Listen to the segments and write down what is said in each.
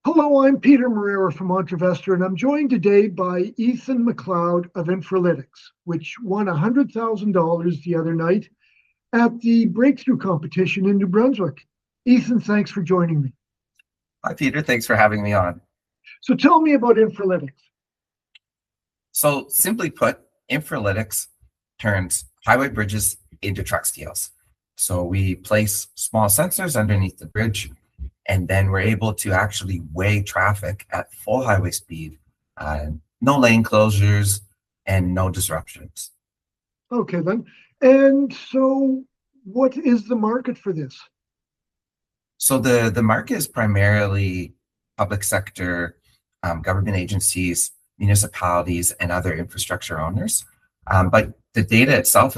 Hello, I'm Peter Moreira from Entrevestor, and I'm joined today by Ethan MacLeod of Infralytics, which won $100,000 the other night at the breakthru competition in New Brunswick. Ethan, thanks for joining me. Hi, Peter. Thanks for having me on. So tell me about Infralytics. So simply put, Infralytics turns highway bridges into truck steels. So we place small sensors underneath the bridge, and then we're able to actually weigh traffic at full highway speed, no lane closures, and no disruptions. Okay, then. And so what is the market for this? So the market is primarily public sector, government agencies, municipalities, and other infrastructure owners. But the data itself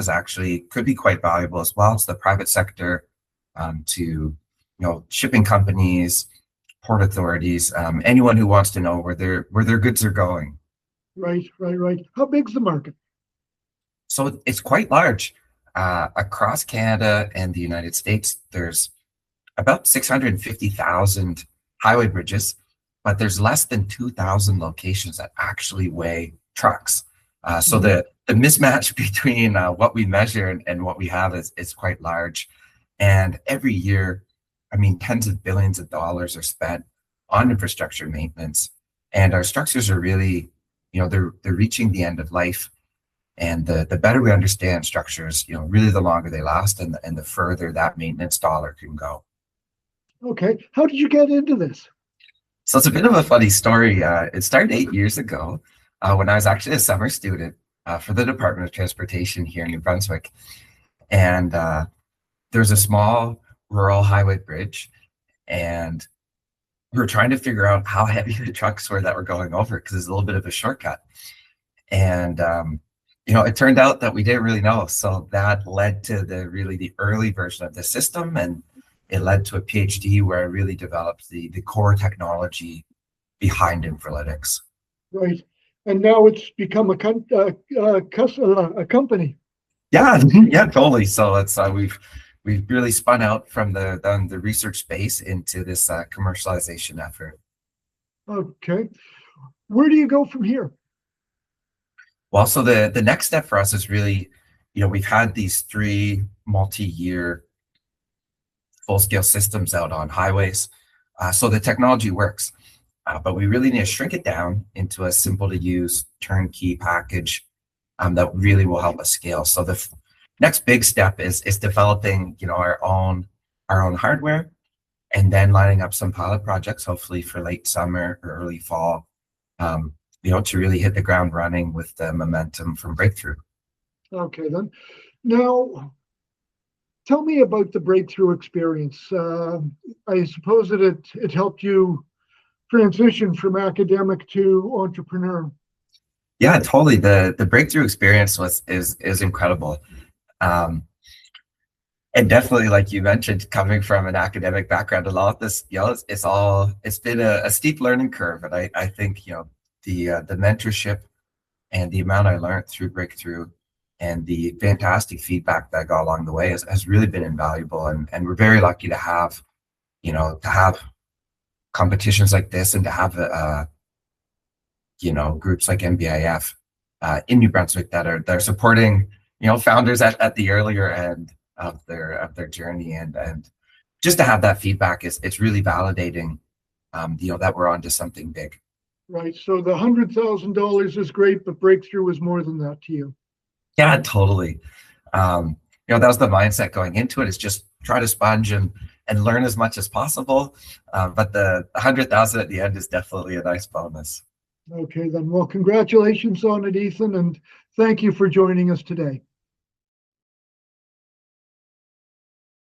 could be quite valuable as well to the private sector, to shipping companies, port authorities, anyone who wants to know where their goods are going. Right. How big's the market? So it's quite large. Across Canada and the United States, there's about 650,000 highway bridges, but there's less than 2,000 locations that actually weigh trucks. So the mismatch between what we measure and what we have is quite large. And every year, tens of billions of dollars are spent on infrastructure maintenance, and our structures are really, they're reaching the end of life. And the better we understand structures, really the longer they last, and the further that maintenance dollar can go. Okay, how did you get into this? So it's a bit of a funny story. It started 8 years ago when I was actually a summer student for the Department of Transportation here in New Brunswick, and there's a small rural highway bridge, and we were trying to figure out how heavy the trucks were that were going over, because it's a little bit of a shortcut. And it turned out that we didn't really know. So that led to the early version of the system, and it led to a PhD where I really developed the core technology behind Infralytics. Right, and now it's become a company. Yeah, yeah, totally. So it's we've really spun out from the research space into this commercialization effort. Okay. Where do you go from here? Well, so the next step for us is really, we've had these 3 multi-year full-scale systems out on highways. So the technology works, but we really need to shrink it down into a simple-to-use turnkey package that really will help us scale. So the next big step is developing, our own hardware, and then lining up some pilot projects, hopefully for late summer or early fall, to really hit the ground running with the momentum from breakthru. Okay, then. Now, tell me about the breakthru experience. I suppose that it helped you transition from academic to entrepreneur. Yeah, totally. The breakthru experience is incredible. And definitely, like you mentioned, coming from an academic background, a lot of this, it's been a steep learning curve. And I think, the mentorship and the amount I learned through breakthru and the fantastic feedback that I got along the way has really been invaluable. And we're very lucky to have, competitions like this, and to have, groups like NBIF in New Brunswick that are supporting, founders at the earlier end of their journey, and just to have that feedback it's really validating, that we're onto something big. Right. So the $100,000 is great, but breakthru was more than that to you. Yeah, totally. That was the mindset going into it, is just try to sponge and learn as much as possible. But the 100,000 at the end is definitely a nice bonus. Okay, then. Well, congratulations on it, Ethan, and thank you for joining us today.